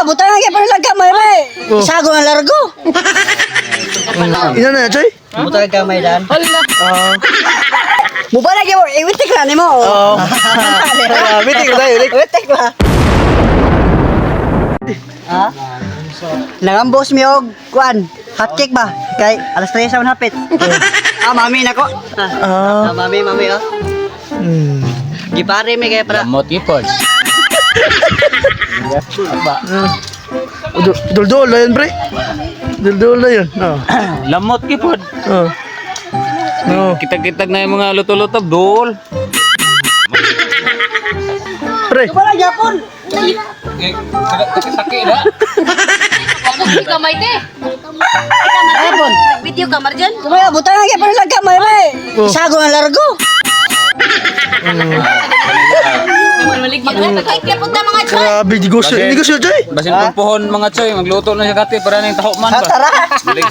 Buta nga kaya parang kamay ba eh. Isago na largo. Ina na, Choy? Buta nga kamay dan. Hala. Mubala lagi mo, iwitik na ni mo. Oo. Meeting ko tayo, ulit. Iwitik ba? Ha? Nangambos mi og kuan, hotcake ba? Kay alas 3 sa hapit. Mami nako. Mami oh. Gipare mi kay para. Lamot ipod. Dul-dul na yun, pre. Dul-dul na yun. Lamot ipod. Kitag-kitag na yung mga luto-luto, dol. Pre. Wala Japon. Sakit-sakit na. Hindi kamay te. Japon. Video kamar dyan. Sumaya buta nga kaya parang kamay ba eh. Isago na largo. Magkakit po na mga chan. Grabe, negosyo. Negosyo, Choy. Basin pumpuhon mga choy, magluto na siya kati para na yung taho man ba? Tara. Maligyan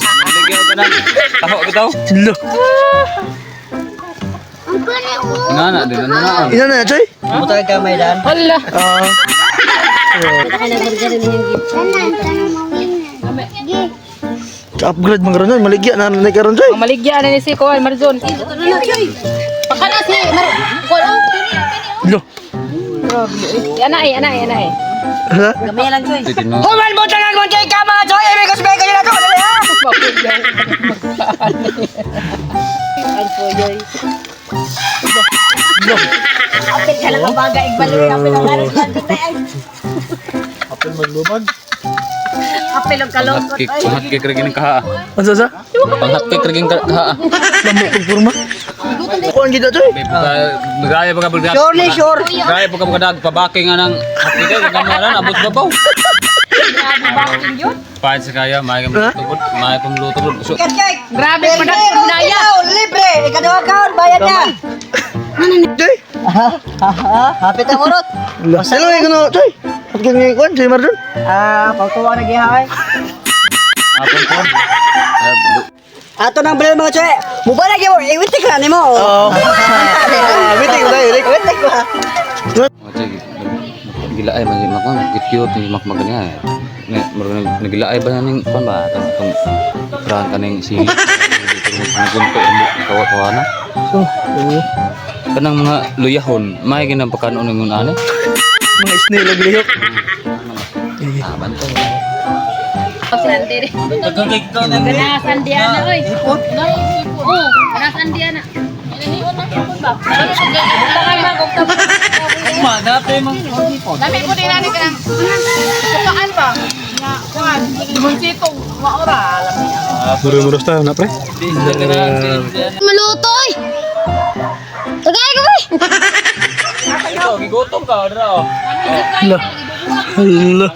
ka na. Taho bitaw. Silo. Nana, din na. Ina na, Choy? Buta nga kamay dan. Hala. Upgrade mga ron, maligya na nanay karon, Choy. Maligya na ni si Kuan Marzon. Pakana si Lo. Anay. Ha? Kamay lang choy. Titino. Human buta nga kung kay kama choy. Ay ko sabi ko na ko. Lo. Apil ka lang ang bagay igbalik apil ang aras lang ay. Apil maglubad. Apil ang kalungkot ay. Panghatkik rin ng kaha. Ano sa? Panghatkik rin ng kaha. Lamo pagpurma. Kuan kita, Choy. Magaya pa ka pagdag. Sure. Gaya pa ka pagdag. Pabaki nga ng hatkik. Kagamaran, abot babaw. Pahit sa kaya, may kang lutubod. May pang lutubod. Kay. Grabe pa na Libre, daya. libre. Ikaduha kaon bayad niya. Choy. Hapit ang urot. Silo ay kuno, Choy. At kini kuan, Choy Marzon. Pagkuha na gihay. Apon po. Ato nang bilal mga choy. Mubala lagi mo, iwitik na ni mo. Meeting ko tayo, ulit. Iwitik ba? Gila ay masih mak cute ni mak maganya. Ne nagila ay ba ning kon ba tong peran kaning sili. Nagunto mo kawat-wana. Kanang mga luyahon, may ginampakan uning ani. Mga snail og lihok. Bantay. Sandi. Ganasan dia na oy. Oh, ganasan dia na. Dami po din natin ka ng sukaan pa. Kuhan, sitong maura. Alam niya. Murus tayo na, pre. Malutoy! Tagay ka ba? Gigutom ka dra. Lo. Lo.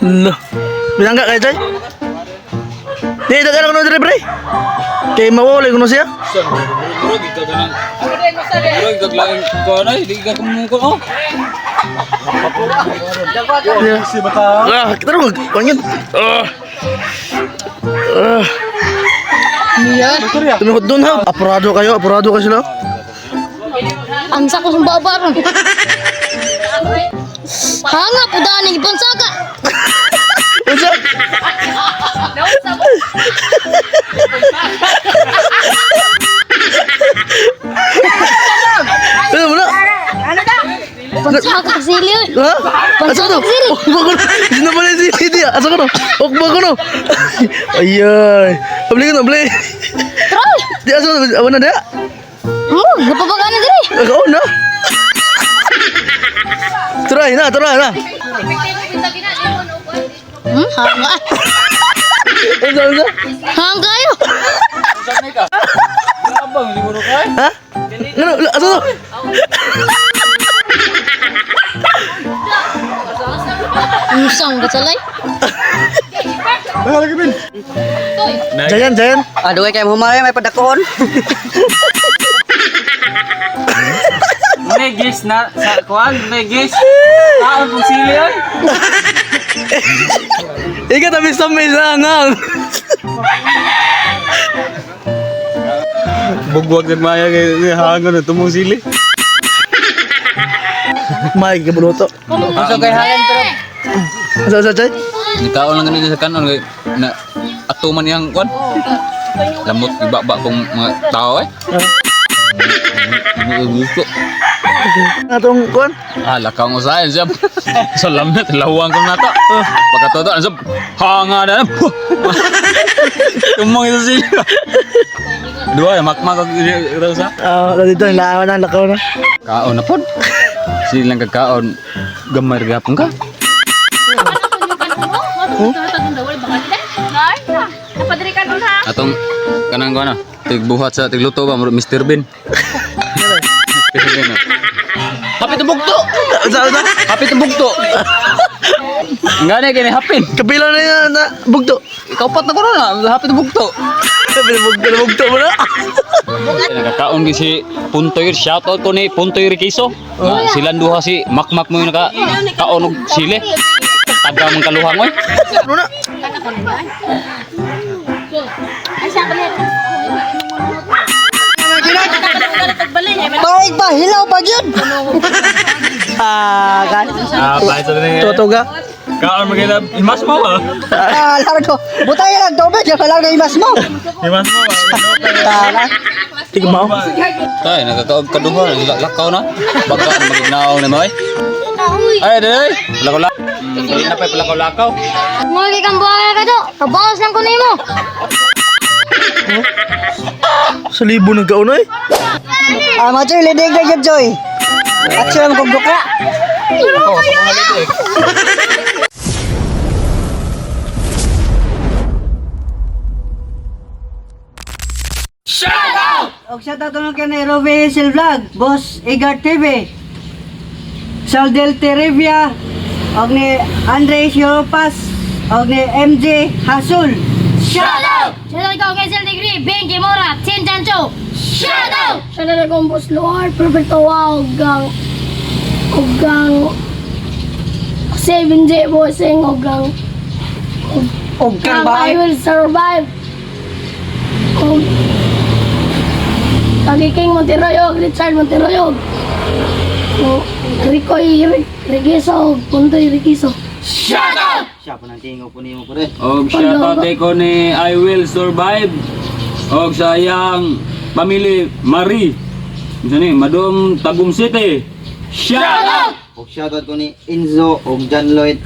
Lo. Bilangga kayo, Choy? Di, dagan ako na dre, pre. Kay mawawala ko na siya. Bro, gito ganang. Bro, gaglaing ko na, hindi ka kumungko. Oh. Si bata. Kita rin mag... Pangin. Tumihot doon, ha? Apurado kayo sila. Ang sako sa babaron. Hanga po daan ng ipansaka. Unsa? Ano mo na? Pansaka sili. Ha? Asa ko no? Okba ko no? Sino ba na si Lydia? Asa ko no? Okba ko no? Ayay. Beli ko no, beli. Try. Di asa ko no? Awan na dia? Napapagana diri. Ako na? Try na. Hanga. Unsa? Hanga yo. Sanay ka. Abang siguro kay. Ha? Ano? Asa ko? Musang kasalay. Jayan. Aduh kay humay may padakon. Negis na sa kuan, negis. Taon pong sili ay. Ika tamis ngang. Bugwag ng maya kay hangon na tumong sili. May kabuluto. Gusto kay Halen pero Asa Chay? Nikaon lang ganito sa kanon kay na atuman yang kwan. Lamot ibaba kong mga tao eh. Gusto. Atong kuan. Ah, lakaw mo sa akin siya. Salam na, tilawang ko na to. Pagkatoto, ano siya, hanga na na. Tumong ito sila. Dua, makmak ito sa. Dito nilaawan na lakaw na. Kaon na po. Silang kakaon, gamay gapon ka. Napadirikan mo na. Atong, kanang ko na, tigbuhat sa tigluto ba, Mr. Bean. Mr. Bean, no? Hapit ang bugto! Asa? Hapit ang bugto! Nga na, kini hapin. Kapila na yan na bugto. Ikaw pat na ko na, hapit ang bugto. Bugto mo na. Nakakaon din si Puntoy, shoutout ko ni Puntoy Riquiso. Silang duha si Makmak mo yung nakakaon og sili. Taga mong kaluhang oy. Ano na? paig pa, hilaw pa yun. Kan? Paisa din. Toto ka? Kaon maganda, imas mo ba? Largo. Butay lang tubig, lang na imas mo. Imas mo ba? Tara. Tigmaw. Tay, nakakaog ka duha, lakaw na. Baka maginaw na mo ay. Ay, day. Lakaw. Dili na pa lakaw. Muli kang buwag ka to. Kabawas lang ko nimo. Sa libo ng kaon ay. Mga Joy, lidig na yun, Joy. At siya magkugdok ka. Og shout out na kay Robe Hazel Vlog, Boss Igar TV, Saldel Terevia, og ni Andres Europas, og ni MJ Hasul. Shout out ko kay Sel Degree, Benji Mora, Tin Chancho. Shout out kong Boss Lord, Perfecto Wow, gang 7J Bossing, gang Og kang I bahay. will survive. King Monteroyog, Richard Monteroyog. Riquiso, Puntoy Riquiso. Siya po nang tingo po niyo po rin. Og shoutout ko ni I Will Survive. Og sayang pamili Marie. Unsa ni? Madong Tagum City. Shoutout! Og shoutout ko ni Enzo og John Lloyd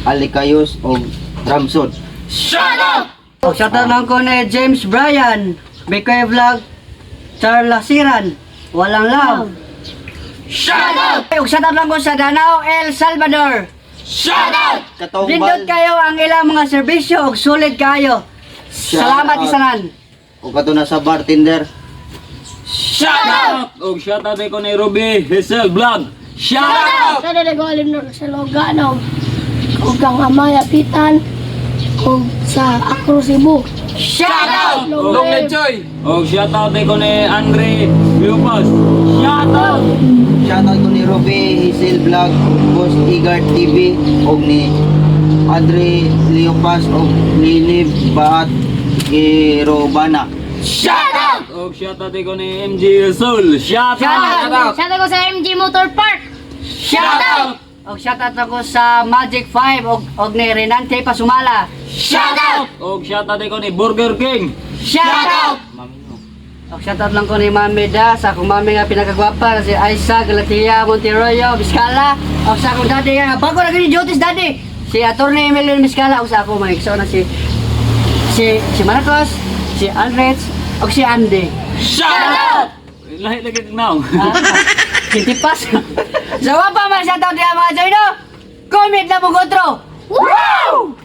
Alicayos og Ramson. Og shout out lang ko ni James Bryan, Bikoy Vlog, Charles Siran, Walang Love. Shout out! Og shout out lang ko sa Danao, El Salvador. Katong Lindot kayo ang ilang mga serbisyo og sulit kayo. Salamat isanan. og kato na sa bartender. Shoutout! Og shoutout ko ni Ruby Hazel Vlog. Shoutout! Sa nag-alim na sa Logano. Kung kang Amaya Pitan. Kung sa Acro Cebu. Shoutout! Og shoutout ko ni Andre Lupas. Shoutout! Shoutout ko ni Robe Hazel Vlog, Boss Igar TV og ni Andre Leopas og Lilib Baat Girobana. Og shoutout ko ni MJ Soul. Shoutout! Shout out ko sa MG Motor Park. Shout out! Og shout out ako sa Magic 5 og ni Renante Pasumala. Og shoutout ko ni Burger King. Shout out! Og shout out lang ko ni Mami Da, sa akong mami nga pinakagwapa, si Aisa Galatia Monteroyo Vizcala, og sa akong daddy nga bago na gani duties daddy, si Attorney Emilio Vizcala, og sa akong mga igsoon na si Marcos, si Andres, og si Andy. Shoutout! Lahi lagi now. Kitipas. Sa wapa man shout out niya mga Joy no? Comment na mo kontro. Wow!